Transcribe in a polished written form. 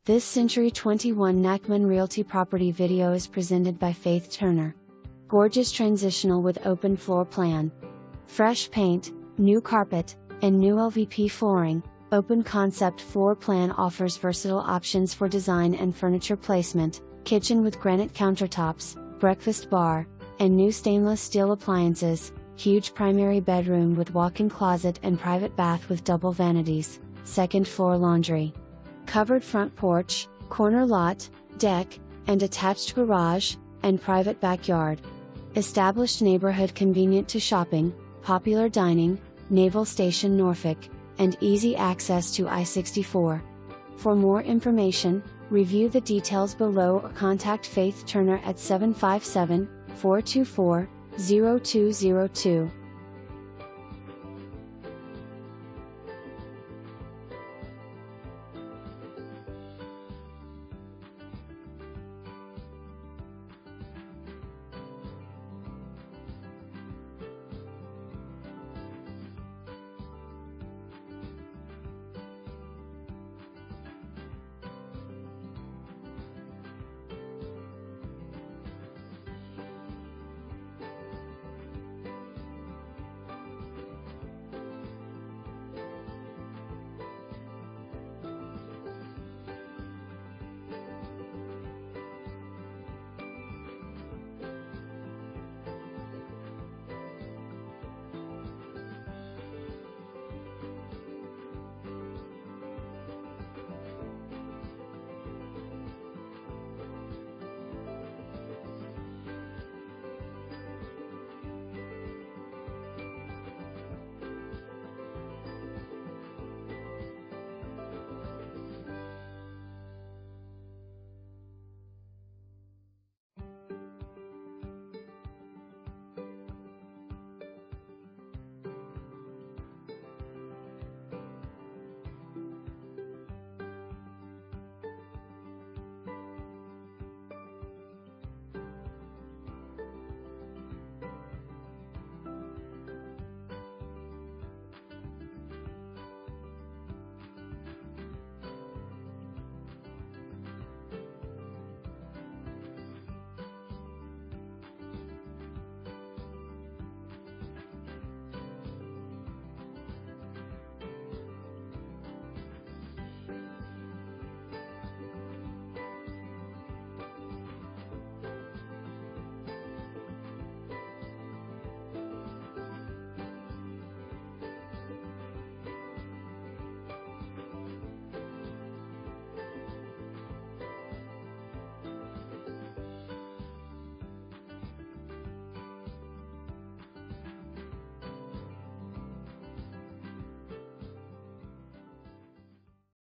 This Century 21 Nachman Realty property video is presented by Faith Turner. Gorgeous transitional with open floor plan. Fresh paint, new carpet, and new LVP flooring. Open concept floor plan offers versatile options for design and furniture placement. Kitchen with granite countertops, breakfast bar, and new stainless steel appliances. Huge primary bedroom with walk-in closet and private bath with double vanities. Second floor laundry. Covered front porch, corner lot, deck, and attached garage, and private backyard. Established neighborhood convenient to shopping, popular dining, Naval Station Norfolk, and easy access to I-64. For more information, review the details below or contact Faith Turner at 757-424-0202.